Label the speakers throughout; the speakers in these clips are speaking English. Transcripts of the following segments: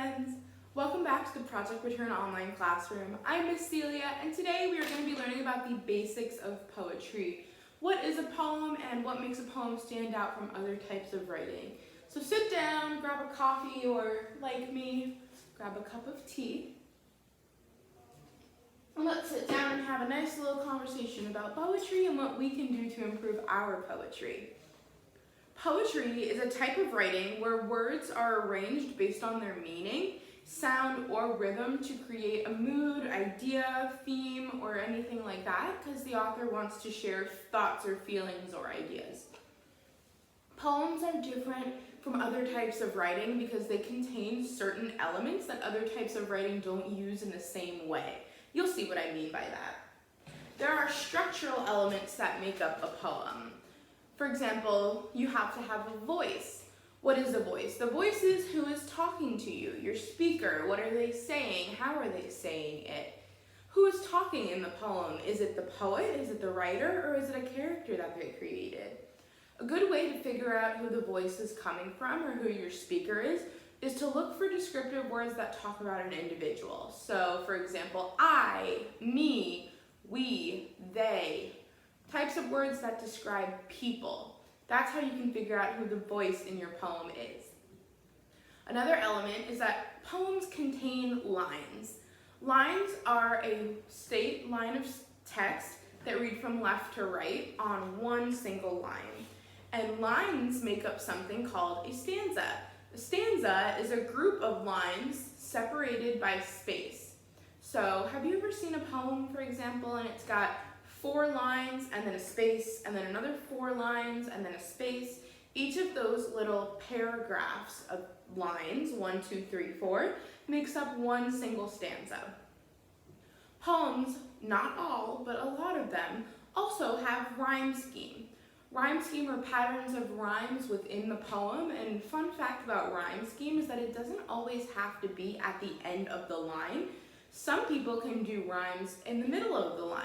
Speaker 1: friends! Welcome back to the Project Return online classroom. I'm Miss Celia, and today we are going to be learning about the basics of poetry. What is a poem and what makes a poem stand out from other types of writing? So sit down, grab a coffee, or like me, grab a cup of tea. And let's sit down and have a nice little conversation about poetry and what we can do to improve our poetry. Poetry is a type of writing where words are arranged based on their meaning, sound, or rhythm to create a mood, idea, theme, or anything like that, because the author wants to share thoughts or feelings or ideas. Poems are different from other types of writing because they contain certain elements that other types of writing don't use in the same way. You'll see what I mean by that. There are structural elements that make up a poem. For example, you have to have a voice. What is a voice? The voice is who is talking to you, your speaker. What are they saying? How are they saying it? Who is talking in the poem? Is it the poet? Is it the writer? Or is it a character that they created? A good way to figure out who the voice is coming from or who your speaker is to look for descriptive words that talk about an individual. So, for example, I, me, we, they. Types of words that describe people. That's how you can figure out who the voice in your poem is. Another element is that poems contain lines. Lines are a straight line of text that read from left to right on one single line. And lines make up something called a stanza. A stanza is a group of lines separated by space. So have you ever seen a poem, for example, and it's got 4 lines and then a space and then another 4 lines and then a space? Each of those little paragraphs of lines, 1, 2, 3, 4, makes up one single stanza. Poems, not all, but a lot of them, also have rhyme scheme. Rhyme scheme are patterns of rhymes within the poem, and fun fact about rhyme scheme is that it doesn't always have to be at the end of the line. Some people can do rhymes in the middle of the line.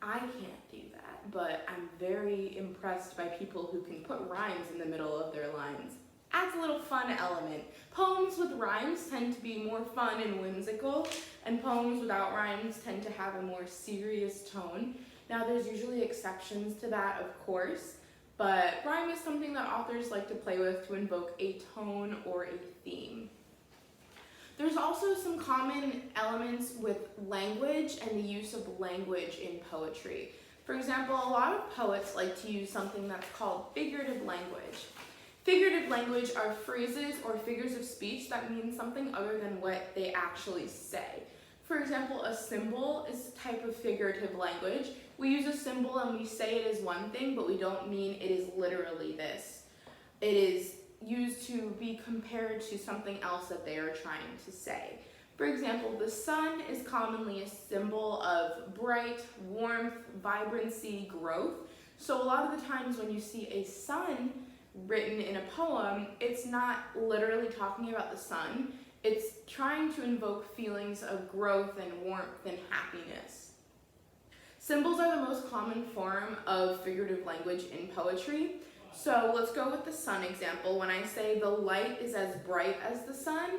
Speaker 1: I can't do that, but I'm very impressed by people who can put rhymes in the middle of their lines. Adds a little fun element. Poems with rhymes tend to be more fun and whimsical, and poems without rhymes tend to have a more serious tone. Now, there's usually exceptions to that, of course, but rhyme is something that authors like to play with to invoke a tone or a theme. There's also some common elements with language and the use of language in poetry. For example, a lot of poets like to use something that's called figurative language. Figurative language are phrases or figures of speech that mean something other than what they actually say. For example, a symbol is a type of figurative language. We use a symbol and we say it is one thing, but we don't mean it is literally this. It is used to be compared to something else that they are trying to say. For example, the sun is commonly a symbol of bright, warmth, vibrancy, growth. So a lot of the times when you see a sun written in a poem, it's not literally talking about the sun. It's trying to invoke feelings of growth and warmth and happiness. Symbols are the most common form of figurative language in poetry. So let's go with the sun example. When I say the light is as bright as the sun,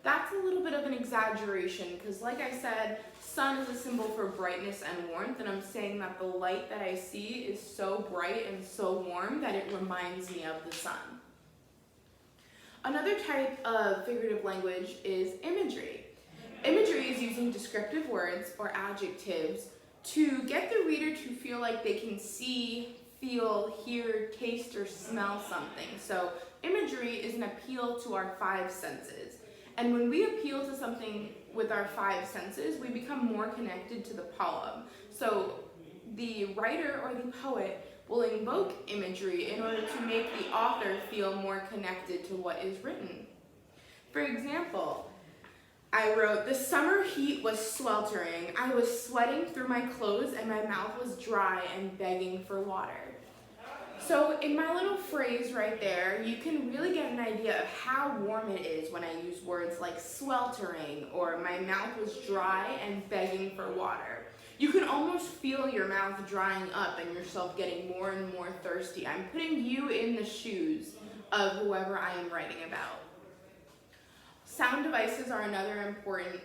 Speaker 1: that's a little bit of an exaggeration because like I said, sun is a symbol for brightness and warmth, and I'm saying that the light that I see is so bright and so warm that it reminds me of the sun. Another type of figurative language is imagery. Imagery is using descriptive words or adjectives to get the reader to feel like they can see, feel, hear, taste, or smell something. So imagery is an appeal to our 5 senses. And when we appeal to something with our 5 senses, we become more connected to the poem. So the writer or the poet will invoke imagery in order to make the author feel more connected to what is written. For example, I wrote, "The summer heat was sweltering. I was sweating through my clothes and my mouth was dry and begging for water." So in my little phrase right there, you can really get an idea of how warm it is when I use words like sweltering or my mouth was dry and begging for water. You can almost feel your mouth drying up and yourself getting more and more thirsty. I'm putting you in the shoes of whoever I am writing about. Sound of devices are another important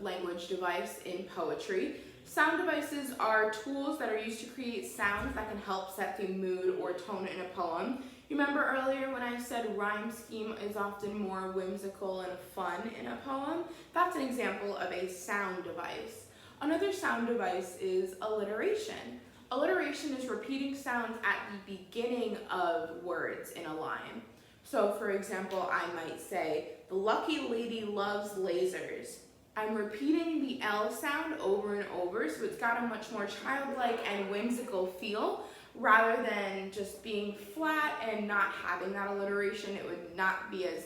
Speaker 1: language device in poetry. Sound devices are tools that are used to create sounds that can help set the mood or tone in a poem. You remember earlier when I said rhyme scheme is often more whimsical and fun in a poem? That's an example of a sound device. Another sound device is alliteration. Alliteration is repeating sounds at the beginning of words in a line. So for example, I might say, the lucky lady loves lasers. I'm repeating the L sound over and over, so it's got a much more childlike and whimsical feel, rather than just being flat and not having that alliteration. It would not be as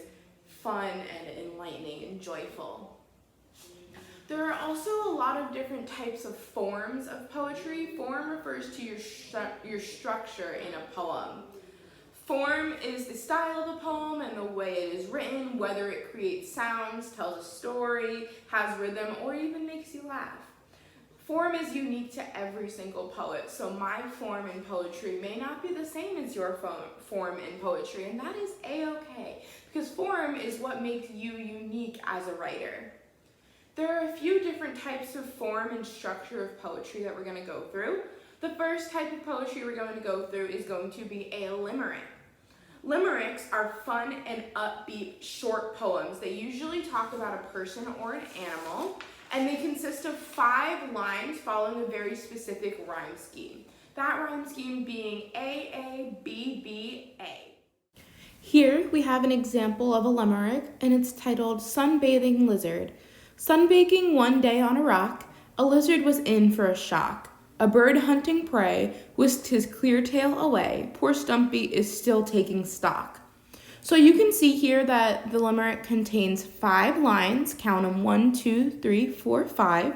Speaker 1: fun and enlightening and joyful. There are also a lot of different types of forms of poetry. Form refers to your structure in a poem. Form is the style of a poem and the way it is written, whether it creates sounds, tells a story, has rhythm, or even makes you laugh. Form is unique to every single poet, so my form in poetry may not be the same as your form in poetry, and that is a-okay, because form is what makes you unique as a writer. There are a few different types of form and structure of poetry that we're going to go through. The first type of poetry we're going to go through is going to be a limerick. Limericks are fun and upbeat short poems. They usually talk about a person or an animal, and they consist of 5 lines following a very specific rhyme scheme. That rhyme scheme being A, B, B, A. Here we have an example of a limerick, and it's titled Sunbathing Lizard. Sunbaking one day on a rock, a lizard was in for a shock. A bird hunting prey whisked his clear tail away. Poor Stumpy is still taking stock. So you can see here that the limerick contains 5 lines, count them 1, 2, 3, 4, 5,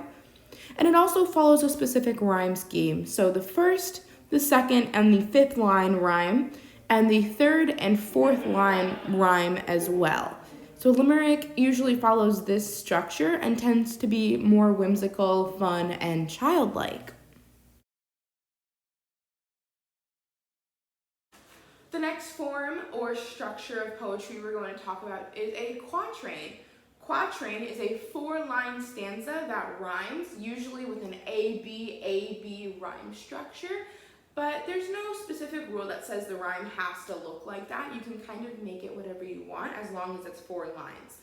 Speaker 1: and it also follows a specific rhyme scheme. So the first, the second, and the 5th line rhyme, and the 3rd and 4th line rhyme as well. So limerick usually follows this structure and tends to be more whimsical, fun, and childlike. The next form or structure of poetry we're going to talk about is a quatrain. Quatrain is a 4-line stanza that rhymes, usually with an A-B rhyme structure, but there's no specific rule that says the rhyme has to look like that. You can kind of make it whatever you want as long as it's 4 lines.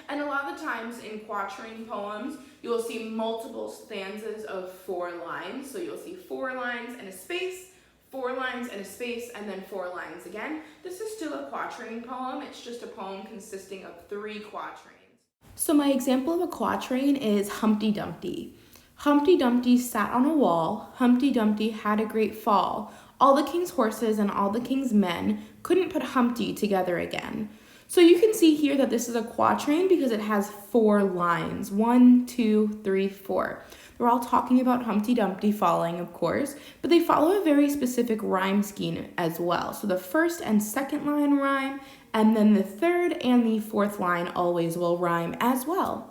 Speaker 1: And a lot of the times in quatrain poems, you'll see multiple stanzas of 4 lines. So you'll see 4 lines and a space, 4 lines and a space, and then 4 lines again. This is still a quatrain poem. It's just a poem consisting of 3 quatrains. So my example of a quatrain is Humpty Dumpty. Humpty Dumpty sat on a wall. Humpty Dumpty had a great fall. All the king's horses and all the king's men couldn't put Humpty together again. So you can see here that this is a quatrain because it has 4 lines. 1, 2, 3, 4. They're all talking about Humpty Dumpty falling, of course, but they follow a very specific rhyme scheme as well. So the 1st and 2nd line rhyme, and then the 3rd and the 4th line always will rhyme as well.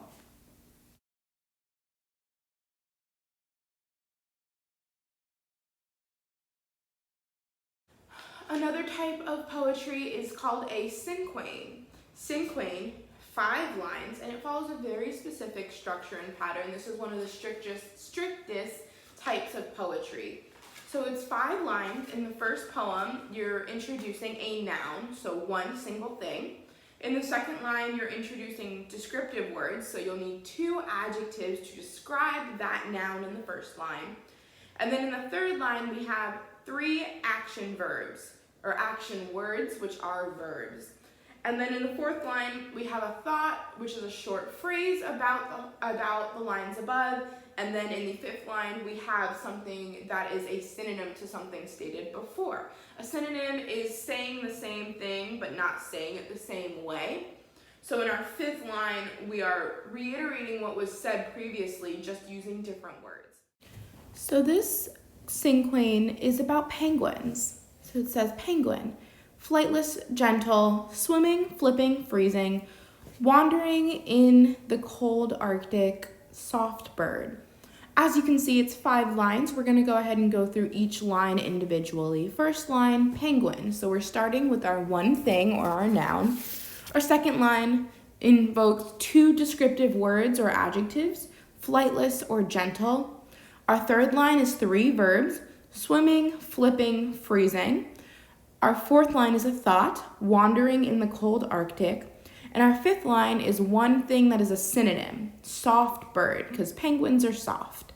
Speaker 1: Another type of poetry is called a cinquain. Cinquain, 5 lines, and it follows a very specific structure and pattern. This is one of the strictest types of poetry. So it's 5 lines. In the first poem, you're introducing a noun, so one single thing. In the second line, you're introducing descriptive words, so you'll need 2 adjectives to describe that noun in the first line. And then in the 3rd line, we have 3 action verbs, or action words, which are verbs. And then in the 4th line, we have a thought, which is a short phrase about the lines above. And then in the 5th line, we have something that is a synonym to something stated before. A synonym is saying the same thing, but not saying it the same way. So in our 5th line, we are reiterating what was said previously, just using different words. So this cinquain is about penguins. So it says penguin, flightless, gentle, swimming, flipping, freezing, wandering in the cold Arctic, soft bird. As you can see, it's 5 lines. We're going to go ahead and go through each line individually. First line, penguin. So we're starting with our one thing or our noun. Our second line invokes 2 descriptive words or adjectives, flightless or gentle. Our third line is 3 verbs, swimming, flipping, freezing. Our fourth line is a thought, wandering in the cold Arctic. And our fifth line is one thing that is a synonym, soft bird, because penguins are soft.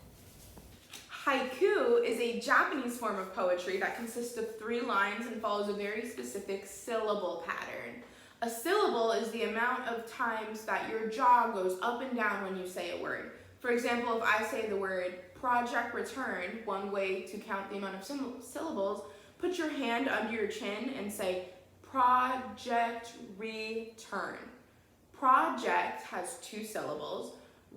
Speaker 1: Haiku is a Japanese form of poetry that consists of 3 lines and follows a very specific syllable pattern. A syllable is the amount of times that your jaw goes up and down when you say a word. For example, if I say the word project return, one way to count the amount of syllables, put your hand under your chin and say project return. Project has 2 syllables.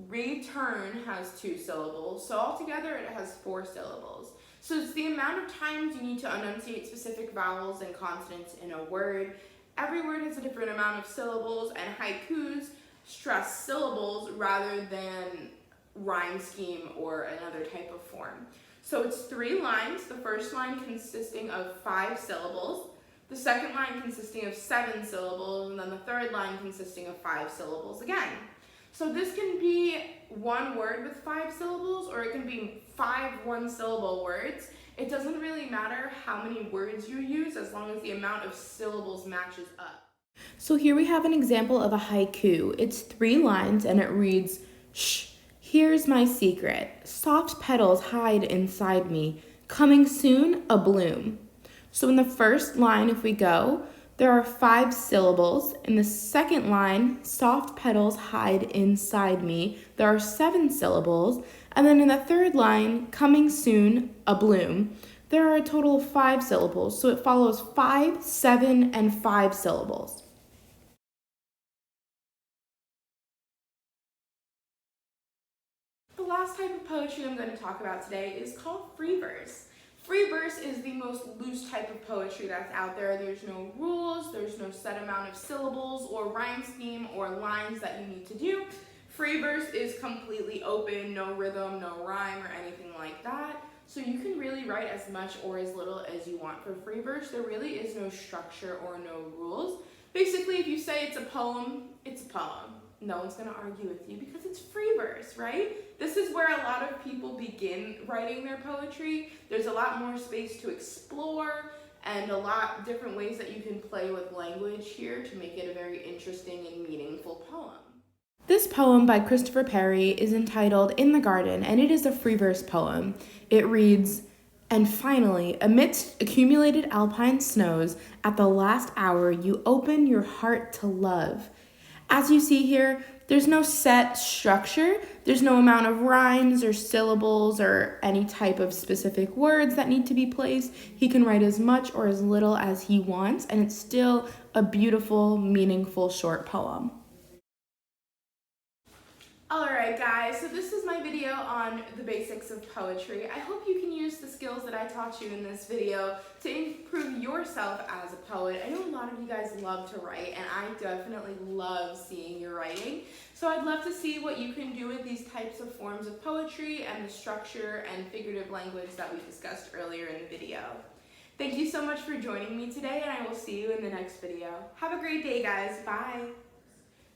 Speaker 1: Return has 2 syllables. So altogether it has 4 syllables. So it's the amount of times you need to enunciate specific vowels and consonants in a word. Every word has a different amount of syllables, and haikus stress syllables rather than rhyme scheme or another type of form. So it's 3 lines, the first line consisting of 5 syllables, the second line consisting of 7 syllables, and then the third line consisting of 5 syllables again. So this can be one word with 5 syllables, or it can be 5 one-syllable words. It doesn't really matter how many words you use as long as the amount of syllables matches up. So here we have an example of a haiku. It's 3 lines and it reads, "Shh, here's my secret. Soft petals hide inside me. Coming soon, a bloom." So in the first line, if we go, there are 5 syllables. In the second line, soft petals hide inside me, there are 7 syllables. And then in the third line, coming soon, a bloom, there are a total of 5 syllables. So it follows 5, 7, and 5 syllables. The last type of poetry I'm going to talk about today is called free verse. Free verse is the most loose type of poetry that's out there. There's no rules, there's no set amount of syllables or rhyme scheme or lines that you need to do. Free verse is completely open, no rhythm, no rhyme, or anything like that. So you can really write as much or as little as you want for free verse. There really is no structure or no rules. Basically, if you say it's a poem, it's a poem. No one's going to argue with you because it's free verse, right? This is where a lot of people begin writing their poetry. There's a lot more space to explore and a lot different ways that you can play with language here to make it a very interesting and meaningful poem. This poem by Christopher Perry is entitled In the Garden, and it is a free verse poem. It reads, "And finally, amidst accumulated alpine snows, at the last hour you open your heart to love." As you see here, there's no set structure. There's no amount of rhymes or syllables or any type of specific words that need to be placed. He can write as much or as little as he wants, and it's still a beautiful, meaningful short poem. Alright guys, so this is my video on the basics of poetry. I hope you can use the skills that I taught you in this video to improve yourself as a poet. I know a lot of you guys love to write, and I definitely love seeing your writing. So I'd love to see what you can do with these types of forms of poetry and the structure and figurative language that we discussed earlier in the video. Thank you so much for joining me today, and I will see you in the next video. Have a great day, guys. Bye.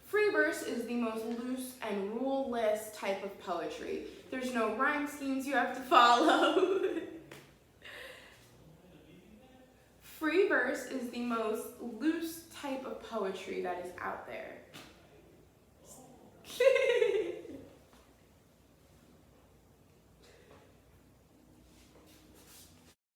Speaker 1: Free verse is the most loose and rule-less type of poetry. There's no rhyme schemes you have to follow. Free verse is the most loose type of poetry that is out there.